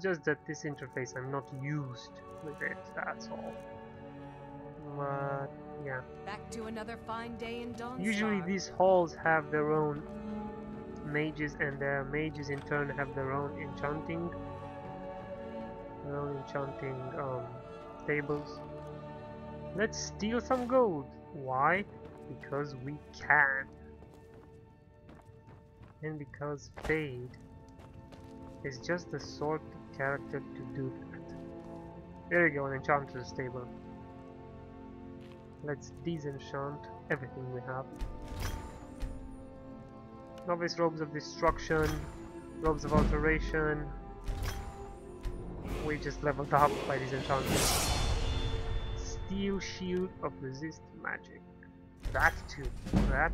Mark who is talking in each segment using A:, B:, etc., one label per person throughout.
A: just that this interface I'm not used with it, that's all. But yeah.
B: Back to another fine day in Dawnstar.
A: Usually these halls have their own mages, and their mages in turn have their own enchanting tables. Let's steal some gold. Why? Because we can. And because Faeyd is just the sort of character to do that. There you go, an enchanter's table. Let's disenchant everything we have. Novice robes of destruction, robes of alteration. We just leveled up by disenchantment. Steel shield of resist magic. That too then.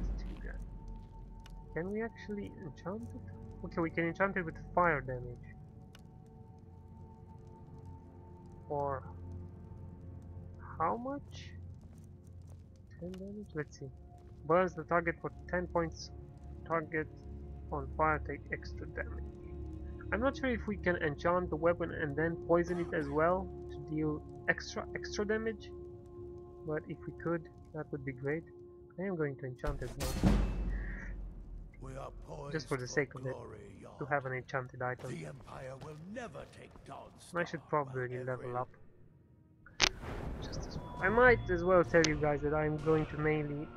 A: Can we actually enchant it? Okay, we can enchant it with fire damage. For how much? 10 damage? Let's see. Burns the target for 10 points. Target on fire take extra damage. I'm not sure if we can enchant the weapon and then poison it as well to deal extra damage. But if we could, that would be great. I am going to enchant it now. Just for the sake of it, to have an enchanted item.
C: The Empire will never take Dawnstar.
A: I should probably level up. Just as well. I might as well tell you guys that I'm going to mainly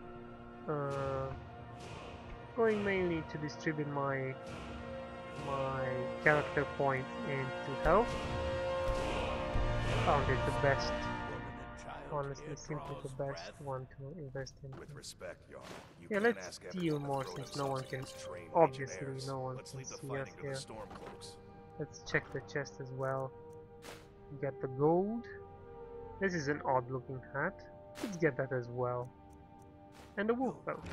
A: to distribute my character points into health. Found it the best. Honestly, simply the best one to invest in.
D: With respect, Jarl,
A: Yeah, let's steal more since no one can. Obviously, no one can see us here. Let's check the chest as well. Get the gold. This is an odd looking hat. Let's get that as well. And the wolf belt.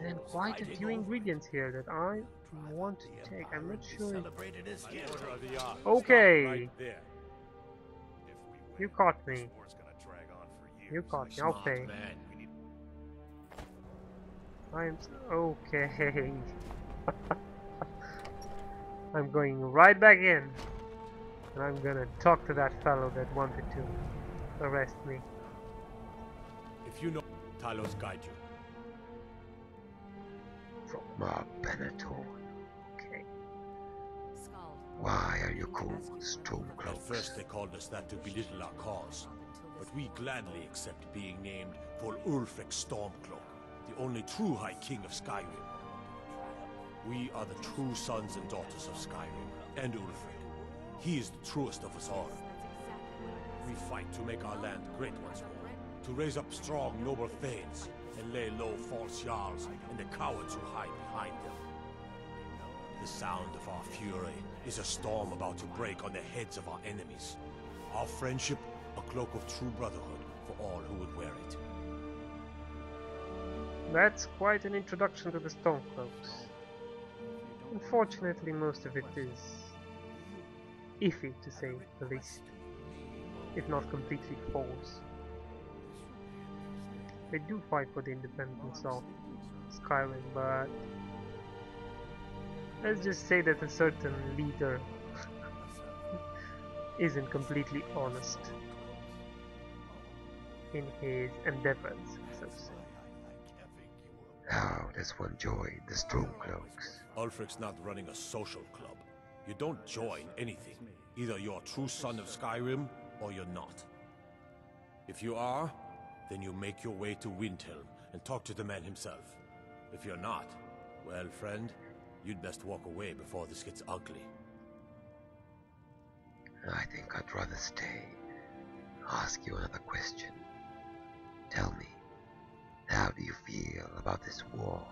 A: And quite a few ingredients here that I want to take. I'm not sure. Okay. You caught me. You caught me. I'll pay. I'm okay. I'm going right back in, and I'm gonna talk to that fellow that wanted to arrest me.
C: If you know, Talos guide you.
E: From Benetor.
A: Okay.
E: Why are you called Stormcloaks?
C: At first they called us that to belittle our cause, but we gladly accept being named for Ulfric Stormcloak, the only true High King of Skyrim. We are the true sons and daughters of Skyrim, and Ulfric. He is the truest of us all. We fight to make our land great once more, to raise up strong, noble Thayns, and lay low false Jarls and the cowards who hide behind them. The sound of our fury is a storm about to break on the heads of our enemies. Our friendship, a cloak of true brotherhood for all who would wear it.
A: That's quite an introduction to the Stormcloaks. Unfortunately, most of it is iffy, to say the least, if not completely false. They do fight for the independence of Skyrim, but let's just say that a certain leader isn't completely honest in his endeavors, so to say.
E: How does one join the Stormcloaks?
C: Ulfric's not running a social club. You don't join anything. Either you're a true son of Skyrim, or you're not. If you are, then you make your way to Windhelm and talk to the man himself. If you're not, well, friend, you'd best walk away before this gets ugly.
E: I think I'd rather stay. Ask you another question. Tell me, how do you feel about this war?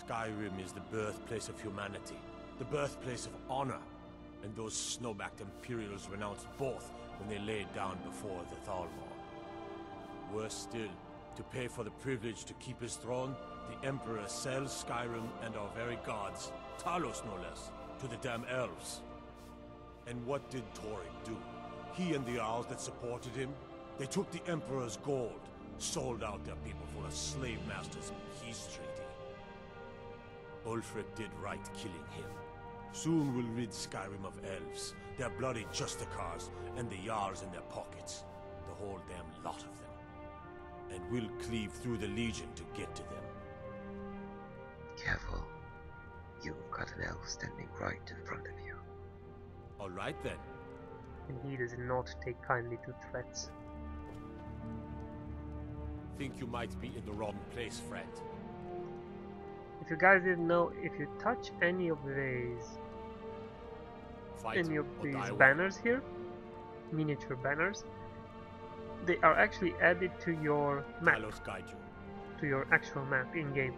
C: Skyrim is the birthplace of humanity, the birthplace of honor, and those snow-backed Imperials renounced both when they laid down before the Thalmor. Worse still, to pay for the privilege to keep his throne, the Emperor sells Skyrim and our very gods, Talos no less, to the damn elves. And what did Thorin do? He and the Owls that supported him, they took the Emperor's gold, sold out their people for a slave master's peace treaty. Ulfric did right killing him. Soon we'll rid Skyrim of elves, their bloody justicars, and the Jarls in their pockets. The whole damn lot of them. And we'll cleave through the Legion to get to them.
E: Careful. You've got an elf standing right in front of you.
C: Alright then.
A: And he does not take kindly to threats.
C: Think you might be in the wrong place, friend.
A: If you guys didn't know, if you touch any of these
C: Fight or die
A: banners here, miniature banners, they are actually added to your map,
C: guide you.
A: to your actual map in game,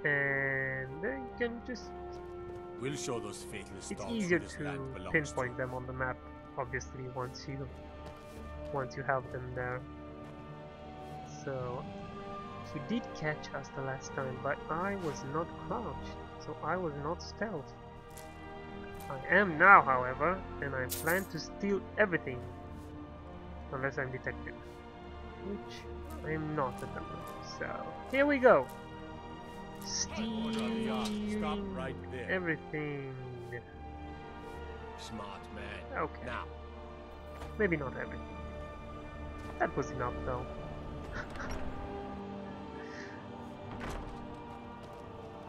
A: and then you can just.
C: We'll show those faithless
A: It's
C: dogs
A: easier
C: who this
A: to
C: land belongs
A: pinpoint
C: to.
A: them on the map, obviously, once you have them there. So he did catch us the last time, but I was not crouched, so I was not stealth. I am now, however, and I plan to steal everything, unless I'm detected, which I am not at the moment. So here we go. Stealing
C: Stop right there.
A: everything.
C: Smart man.
A: Okay.
C: Now,
A: Maybe not everything. That was enough, though.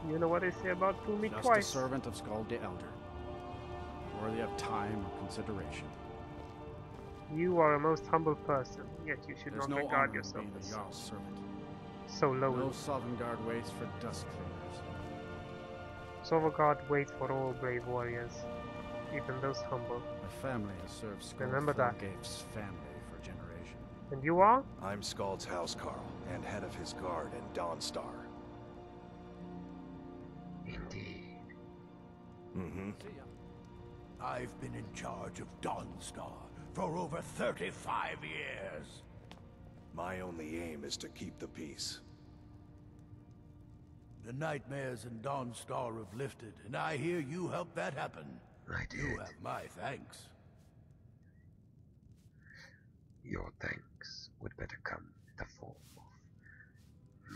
A: You know what they say about fool me
D: Just
A: twice?
D: a servant of Skald the Elder, worthy of time or consideration.
A: You are a most humble person, yet you should
D: There's
A: not
D: no
A: regard
D: honor in
A: yourself
D: being
A: as
D: a Jarl's servant.
A: so lowly.
D: No Sovngarde waits for dust cleaners.
A: Sovngarde waits for all brave warriors, even those humble.
D: My family has served Skald
A: Remember that.
D: Thorgeif's family for generations.
A: And you are?
F: I'm Skald's housecarl, and head of his guard in Dawnstar.
E: Indeed.
F: Mm-hmm.
G: I've been in charge of Dawnstar for over 35 years.
F: My only aim is to keep the peace.
G: The nightmares in Dawnstar have lifted, and I hear you helped that happen.
E: I did.
G: You have my thanks.
E: Your thanks would better come in the form of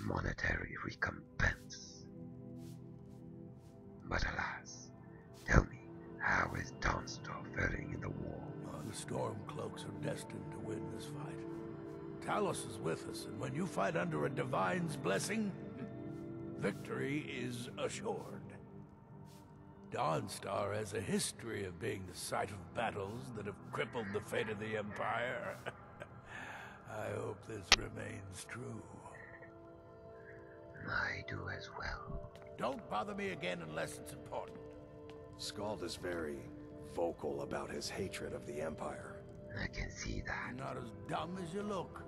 E: monetary recompense. But alas, tell me, how is Dawnstar faring in the war?
G: The Stormcloaks are destined to win this fight. Talos is with us, and when you fight under a Divine's blessing, victory is assured. Dawnstar has a history of being the site of battles that have crippled the fate of the Empire. I hope this remains true.
E: I do as well.
G: Don't bother me again unless it's important.
F: Skald is very vocal about his hatred of the Empire.
E: I can see that.
G: You're not as dumb as you look.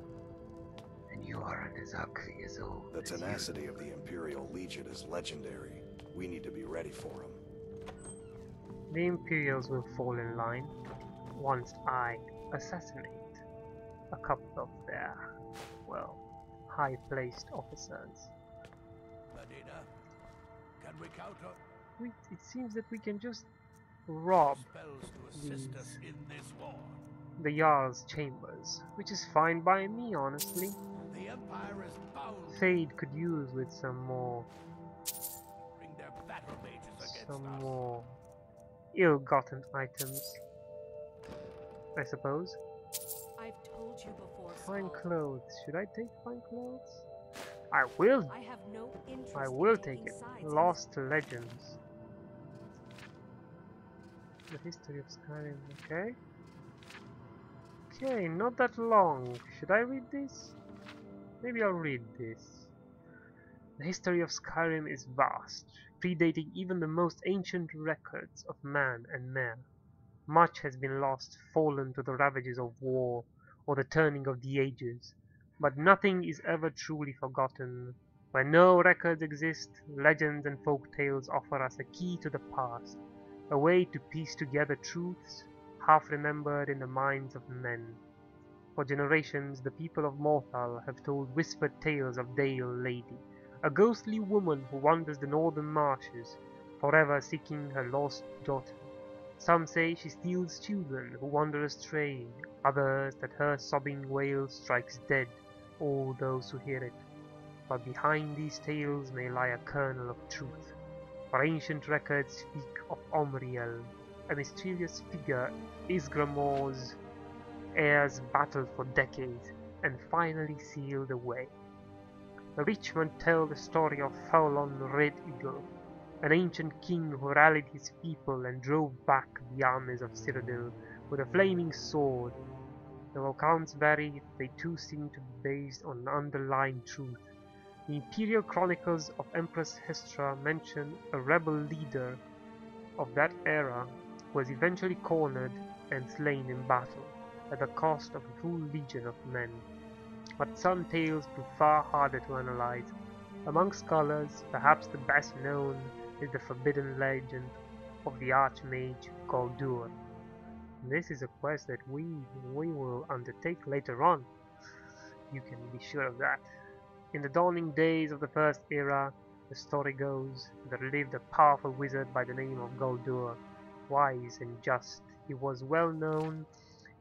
E: And you aren't as ugly as old.
F: The
E: as you.
F: tenacity of the Imperial Legion is legendary. We need to be ready for him.
A: The Imperials will fall in line once I assassinate a couple of their, well, high-placed officers.
G: Medina, can we count on
A: Wait, it seems that we can just rob
G: spells to assist us in this war?
A: the Jarl's chambers, which is fine by me, honestly.
G: The Empire is bound
A: Faeyd could use with some more
G: to bring their battle mages against us.
A: more ill-gotten items, I suppose.
B: I've told you before,
A: Fine
B: Skald.
A: clothes. Should I take fine clothes? I will.
B: I have no interest
A: I
B: in
A: will
B: taking
A: take it.
B: sides in
A: Lost Legends. The history of Skyrim. Okay. Okay, not that long. Should I read this? Maybe I'll read this. The history of Skyrim is vast, predating even the most ancient records of man and mare. Much has been lost, fallen to the ravages of war or the turning of the ages, but nothing is ever truly forgotten. Where no records exist, legends and folk tales offer us a key to the past, a way to piece together truths half remembered in the minds of men. For generations, the people of Morthal have told whispered tales of Dale Lady, a ghostly woman who wanders the northern marshes, forever seeking her lost daughter. Some say she steals children who wander astray, others that her sobbing wail strikes dead all those who hear it. But behind these tales may lie a kernel of truth, for ancient records speak of Omriel, a mysterious figure Isgramor's heirs battled for decades and finally sealed away. The Richmond tell the story of Faolon Red Eagle, an ancient king who rallied his people and drove back the armies of Cyrodiil with a flaming sword. Though accounts vary, they too seem to be based on an underlying truth. The Imperial Chronicles of Empress Hestra mention a rebel leader of that era was eventually cornered and slain in battle, at the cost of a full legion of men. But some tales prove far harder to analyze. Among scholars, perhaps the best known is the forbidden legend of the Archmage Guldur. This is a quest that we will undertake later on. You can be sure of that. In the dawning days of the First Era, the story goes, there lived a powerful wizard by the name of Guldur. Wise and just, he was well known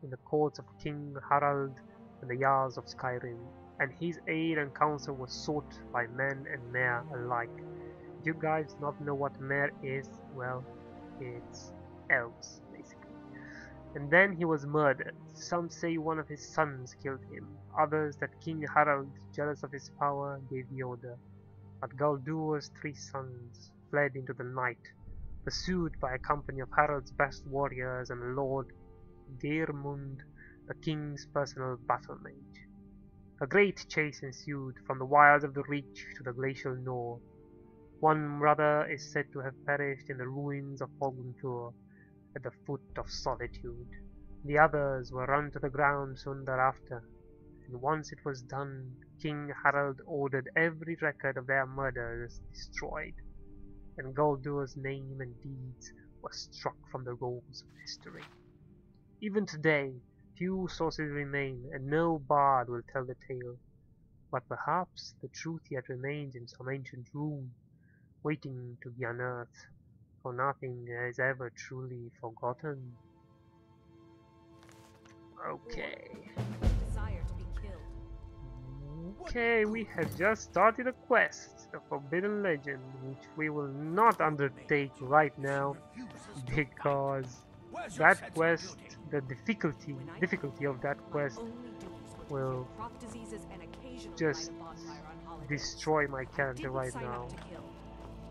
A: in the courts of King Harald and the Jarls of Skyrim, and his aid and counsel was sought by men and mare alike. Do you guys not know what mare is? Well, it's elves, basically. And then he was murdered. Some say one of his sons killed him, others that King Harald, jealous of his power, gave the order. But Guldur's 3 sons fled into the night, pursued by a company of Harald's best warriors and Lord Geirmund, the king's personal battle mage. A great chase ensued from the wilds of the Reach to the glacial north. One brother is said to have perished in the ruins of Polguntur, at the foot of Solitude. The others were run to the ground soon thereafter, and once it was done, King Harald ordered every record of their murders destroyed, and Guldur's name and deeds were struck from the rolls of history. Even today, few sources remain, and no bard will tell the tale, but perhaps the truth yet remains in some ancient room, waiting to be unearthed, for nothing is ever truly forgotten. Okay.
B: Desire to be killed.
A: Okay, we have just started a quest, the Forbidden Legend, which we will not undertake right now, because that quest, the difficulty of that quest will just destroy my character right now.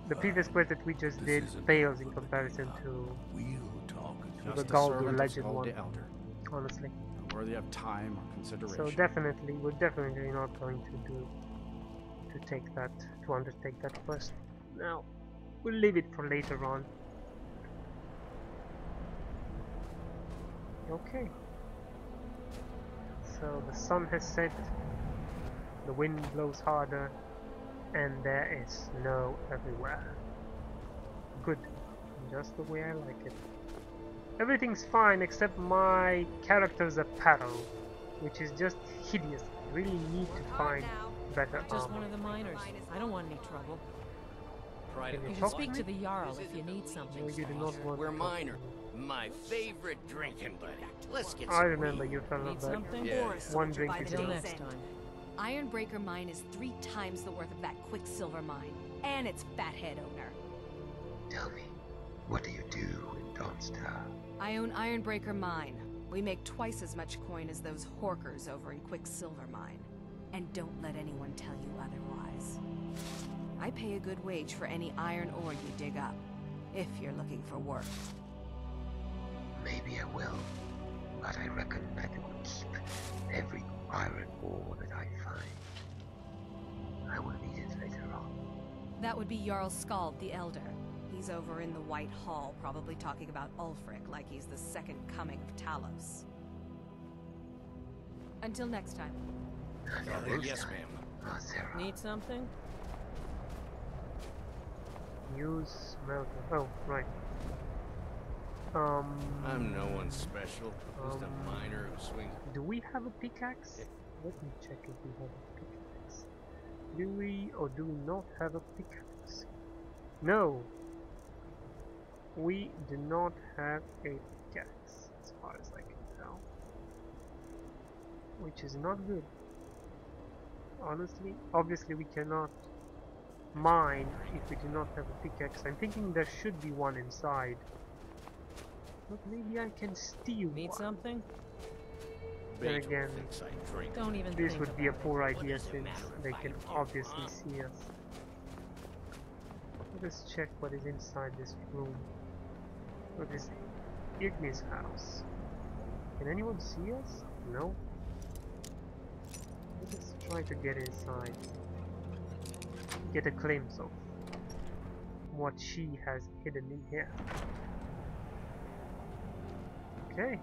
A: The previous quest that we just did fails in comparison to the Guldur Legend one, honestly.
D: Worthy of time or consideration.
A: So definitely, we're definitely not going to undertake that quest now. We'll leave it for later on. Okay. So the sun has set, the wind blows harder, and there is snow everywhere. Good. Just the way I like it. Everything's fine except my character's apparel, which is just hideous. I really need to find better
H: Just
A: armor.
H: one of the miners. I don't want any trouble.
A: Can
H: You
A: you
H: can
A: talk
H: speak
A: me?
H: to the Jarl if you need something.
A: No, you do not want
I: We're
A: to talk
I: minor.
A: to me.
I: My favorite drinking buddy. Let's get
A: I
I: some
A: remember
I: weed.
A: you fell
H: Need
A: off that.
H: something?
I: Yeah.
A: One drink is
H: Till
A: enough.
H: next time.
B: Ironbreaker Mine is 3 times the worth of that Quicksilver Mine, and its fathead owner.
E: Tell me, what do you do in Dawnstar?
B: I own Ironbreaker Mine. We make twice as much coin as those horkers over in Quicksilver Mine. And don't let anyone tell you otherwise. I pay a good wage for any iron ore you dig up, if you're looking for work.
E: Maybe I will, but I reckon I will keep every iron ore that I find. I will need it later on.
B: That would be Jarl Skald the Elder. He's over in the White Hall, probably talking about Ulfric like he's the second coming of Talos. Until next time.
I: Yes, ma'am.
E: Ah, Sarah.
H: Need something?
A: Use smelter. Oh, right.
I: I'm no one special. Just a miner who swings.
A: Do we have a pickaxe? Let me check if we have a pickaxe. Do we or do we not have a pickaxe? No! We do not have a pickaxe, as far as I can tell. Which is not good. Honestly, obviously we cannot mine if we do not have a pickaxe. I'm thinking there should be one inside. But maybe I can steal
H: Need
A: one.
H: something?
A: Then again,
C: thinks I drink.
H: Don't even
A: this
H: think
A: would be a
H: about
A: poor
H: it.
A: idea since they can obviously see us. Let us check what is inside this room. What is Ignis' house? Can anyone see us? No? Let us try to get inside. Get a glimpse of what she has hidden in here. Okay.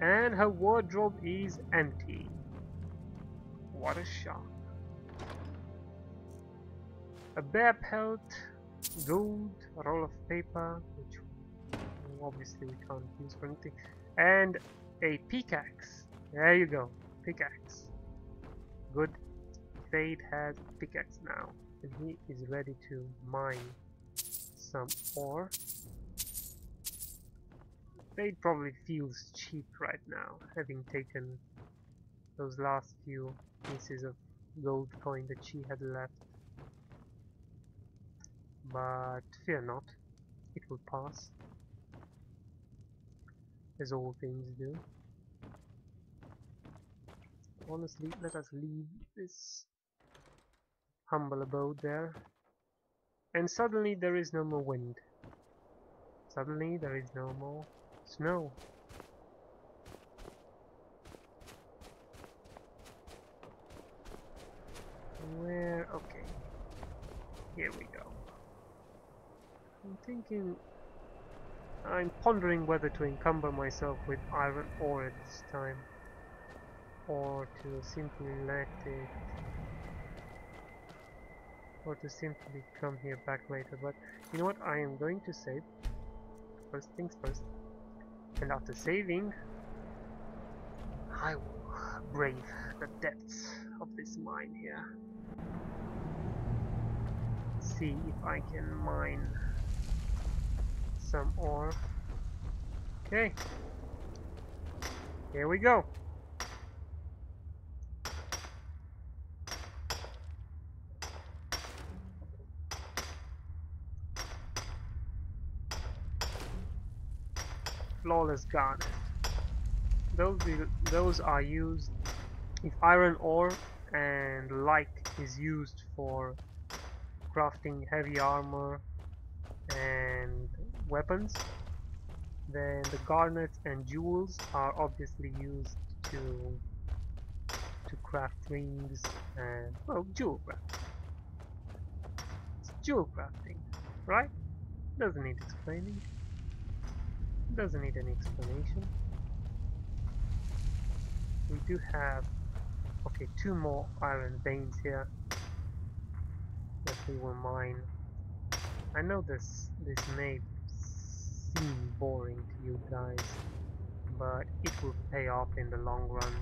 A: And her wardrobe is empty. What a shock. A bear pelt, gold, a roll of paper, which obviously we can't use for anything, and a pickaxe. There you go, pickaxe. Good. Faeyd has a pickaxe now, and he is ready to mine some ore. Faeyd probably feels cheap right now, having taken those last few pieces of gold coin that she had left. But fear not, it will pass, as all things do. Honestly, let us leave this humble abode there. And suddenly there is no more wind. Suddenly there is no more snow. Where? Okay. Here we go. I'm pondering whether to encumber myself with iron ore at this time, or to simply let it, or to simply come here back later. But you know what, I am going to save. First things first. And after saving, I will brave the depths of this mine here. See if I can mine some ore. Okay, here we go. Flawless garnet. Those are used if iron ore and light is used for crafting heavy armor and weapons. Then the garnets and jewels are obviously used to craft rings and, well, jewel crafting. It's jewel crafting, right? Doesn't need explaining. Doesn't need any explanation. We do have, okay, 2 more iron veins here that we will mine. I know this may seem boring to you guys, but it will pay off in the long run.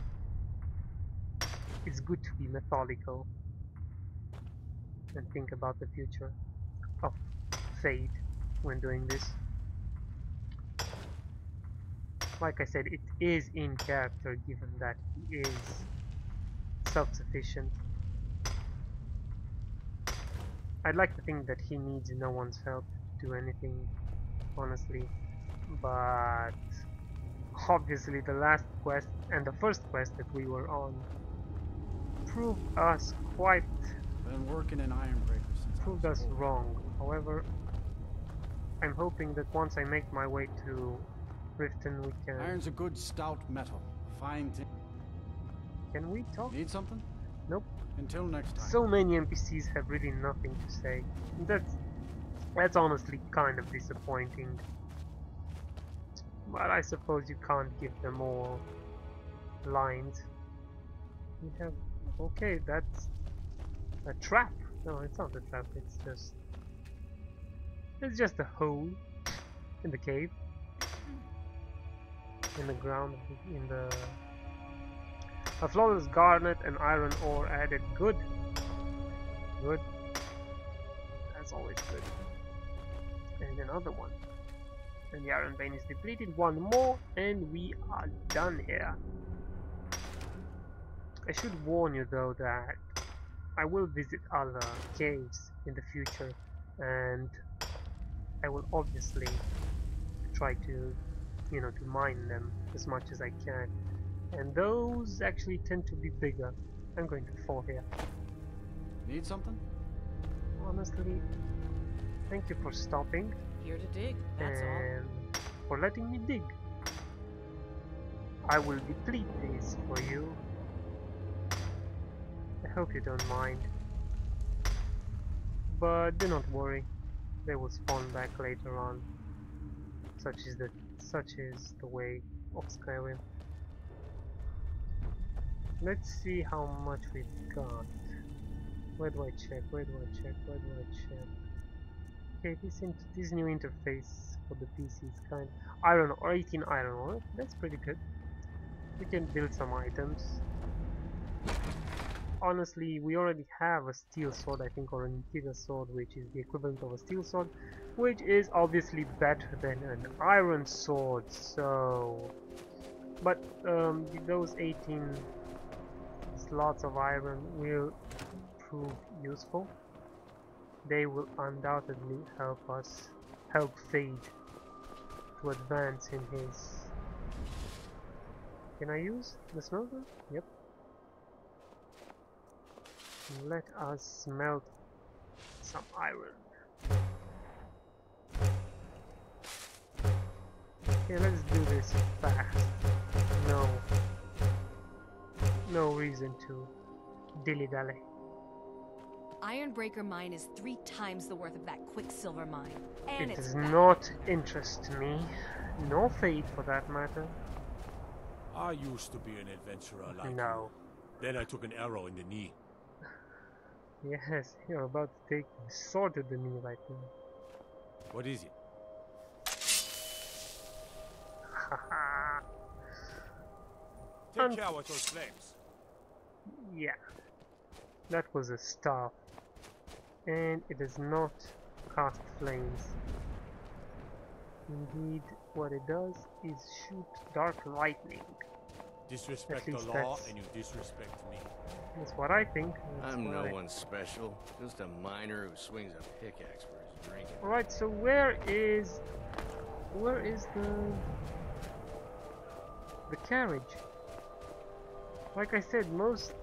A: It's good to be methodical and think about the future of Faeyd when doing this. Like I said, it is in character given that he is self-sufficient. I'd like to think that he needs no one's help to do anything, honestly, but obviously the last quest and the first quest that we were on proved us
D: Been working in Ironbreaker since
A: proved us wrong. However, I'm hoping that once I make my way to Riften we can...
D: Iron's a good stout metal. Fine thing.
A: Can we talk?
D: Need something?
A: Nope.
D: Until next time.
A: So many NPCs have really nothing to say. That's honestly kind of disappointing. But I suppose you can't give them all lines. We have... okay, that's a trap. No, it's not a trap, it's just a hole in the cave. In the ground, a flawless garnet and iron ore added. Good. Good. That's always good. And another one. And the iron vein is depleted. One more and we are done here. I should warn you though that I will visit other caves in the future, and I will obviously try to, you know, to mine them as much as I can. And those actually tend to be bigger. I'm going to fall here.
D: Need something?
A: Honestly, thank you for stopping.
H: Here to dig, that's all.
A: And for letting me dig. I will deplete these for you. I hope you don't mind. But do not worry, they will spawn back later on. Such is the way of Skyrim. Let's see how much we've got. Where do I check? Where do I check? Where do I check? Okay, this new interface for the PC is kind of iron or 18 iron ore. That's pretty good. We can build some items. Honestly, we already have a steel sword, I think, or an interior sword, which is the equivalent of a steel sword, which is obviously better than an iron sword. So, but those 18 slots of iron will prove useful. They will undoubtedly help Faeyd to advance in his... Can I use the smelter? Yep. Let us smelt some iron. Okay, let's do this fast. No reason to dilly-dally.
B: Ironbreaker mine is 3 times the worth of that quicksilver mine. And
A: It
B: it's
A: does
B: back.
A: not interest me. No Faeyd for that matter.
C: I used to be an adventurer like
A: No.
C: you. Then I took an arrow in the knee.
A: Yes, you're about to take a sword to the knee right now.
C: What is it?
A: Haha.
C: Take care with those flames.
A: Yeah. That was a staff. And it does not cast flames. Indeed, what it does is shoot dark lightning.
C: Disrespect
A: At
C: the
A: least
C: law
A: that's-
C: and you disrespect me.
A: That's what I think. That's
I: I'm
A: what
I: no
A: I-
I: one special, just a miner who swings a pickaxe for his drinking.
A: Alright, so where is the carriage? Like I said, most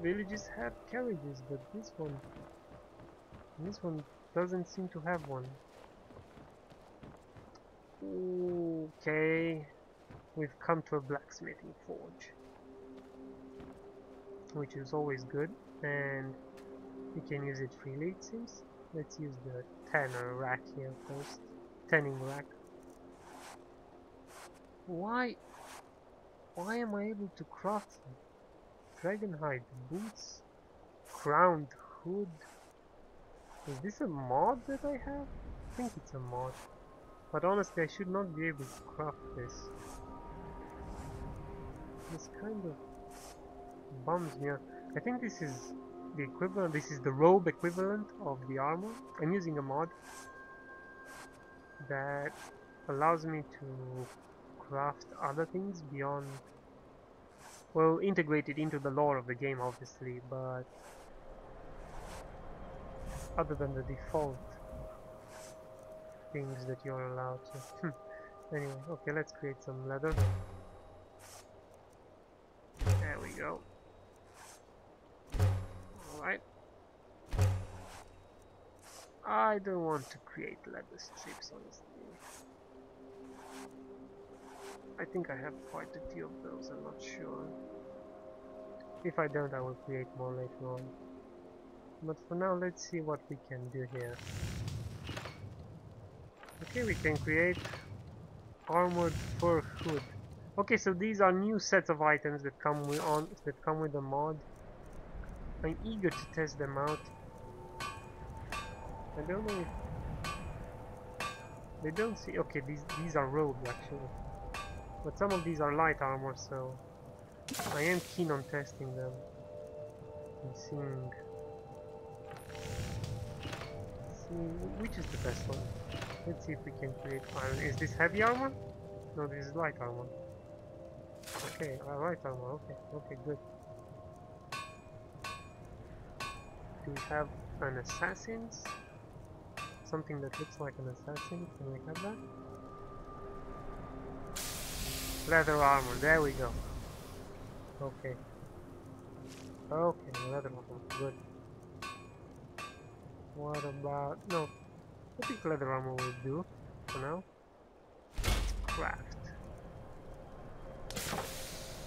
A: villages have carriages, but this one doesn't seem to have one. Okay, we've come to a blacksmithing forge, which is always good, and we can use it freely, it seems. Let's use the tanner rack here first. Tanning rack. Why am I able to craft dragonhide boots, crowned hood? Is this a mod that I have? I think it's a mod. But honestly, I should not be able to craft this. This kind of bums me out. I think this is the equivalent, this is the robe equivalent of the armor. I'm using a mod that allows me to craft other things beyond, well, integrated into the lore of the game obviously, but other than the default things that you're allowed to. Anyway, okay, let's create some leather. There we go. Alright. I don't want to create leather strips, honestly. I think I have quite a few of those, I'm not sure. If I don't, I will create more later on. But for now, let's see what we can do here. Okay, we can create armored fur hood. Okay, so these are new sets of items that come with the mod. I'm eager to test them out. I don't know if they don't see. Okay, these are robes actually, but some of these are light armor, so I am keen on testing them and seeing which is the best one. Let's see if we can create iron. Is this heavy armor? No, this is light armor. Okay, light armor. Okay, good. Do we have an assassin's? Something that looks like an assassin. Can we have that? Leather armor. There we go. Okay. Okay, leather armor. Good. What about... No. I think leather armor will do for now. Craft.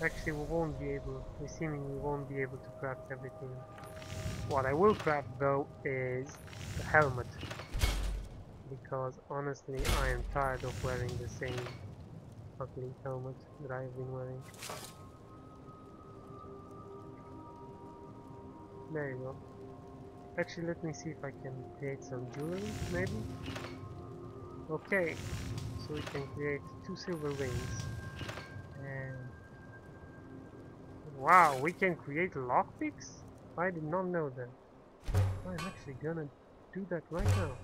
A: Actually, we won't be able... We seemingly won't be able to craft everything. What I will craft though is the helmet. Because honestly, I am tired of wearing the same ugly helmet that I've been wearing. There you go. Actually, let me see if I can create some jewelry, maybe? Okay, so we can create 2 silver rings. And... wow, we can create lockpicks? I did not know that. I'm actually gonna do that right now.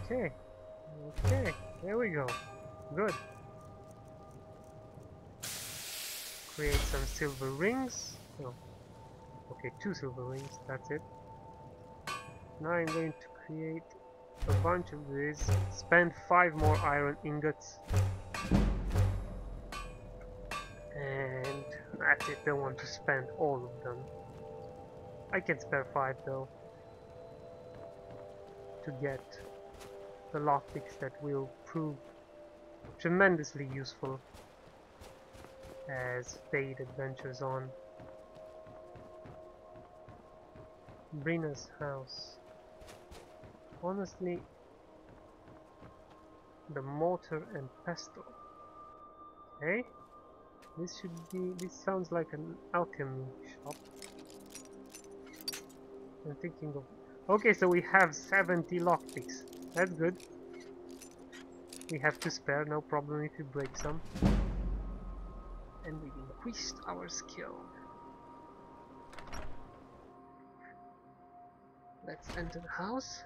A: Okay, okay, there we go. Good. Create some silver rings. Oh, okay, 2 silver rings, that's it. Now I'm going to create a bunch of this. Spend 5 more iron ingots. And that's it, don't want to spend all of them. I can spare 5 though. To get the lockpicks that will prove tremendously useful as Faeyd adventures on. Brina's house. Honestly, the mortar and pestle. Okay, this should be. This sounds like an alchemy shop. I'm thinking of. Okay, so we have 70 lockpicks. That's good. We have to spare, no problem if we break some. And we've increased our skill. Let's enter the house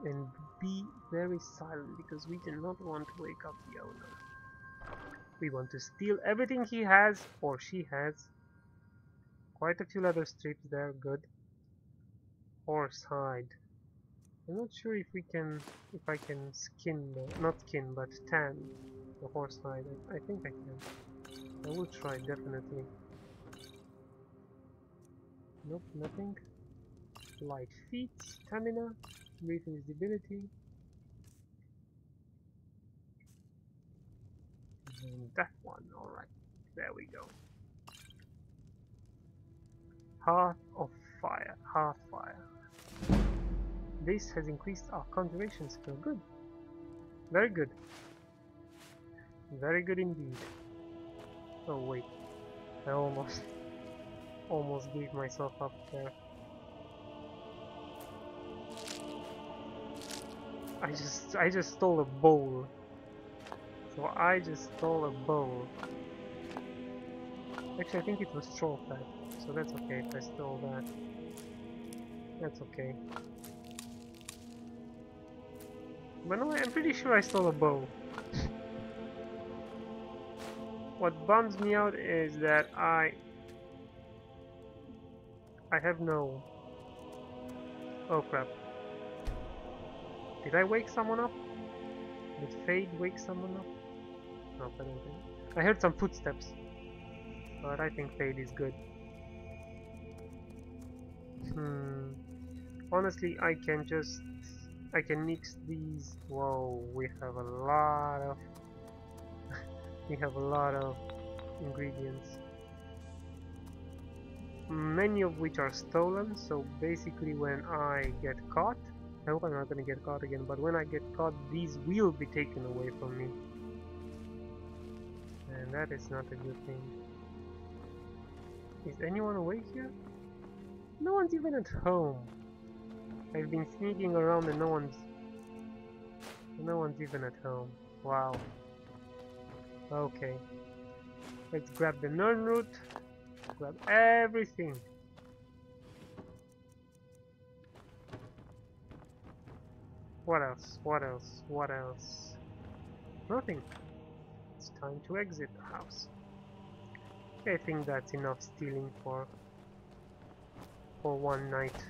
A: and be very silent because we do not want to wake up the owner. We want to steal everything he has or she has. Quite a few leather strips there, good. Horse hide. I'm not sure if we can, if I can skin, not skin, but tan the horse hide. I think I can. I will try, definitely. Nope, nothing. Light feet, stamina, brief invisibility. And that one, alright. There we go. Heart of Fire, Heart Fire. This has increased our conjuration skill. Good. Very good. Very good indeed. Oh wait. I almost gave myself up there. I just stole a bowl. So I just stole a bowl. Actually, I think it was straw fat, so that's okay if I stole that. That's okay. But no, I'm pretty sure I stole a bow. What bums me out is that I have no... Oh crap. Did I wake someone up? Did Faeyd wake someone up? No, I don't think. I heard some footsteps. But I think Faeyd is good. Honestly, I can mix these. Whoa, we have a lot of we have a lot of ingredients. Many of which are stolen, so basically when I get caught, I hope I'm not gonna get caught again, but when I get caught, these will be taken away from me. And that is not a good thing. Is anyone awake here? No one's even at home. I've been sneaking around and no one's even at home. Wow. Okay. Let's grab the Nern root. Grab everything. What else? What else? What else? Nothing. It's time to exit the house. I think that's enough stealing for one night.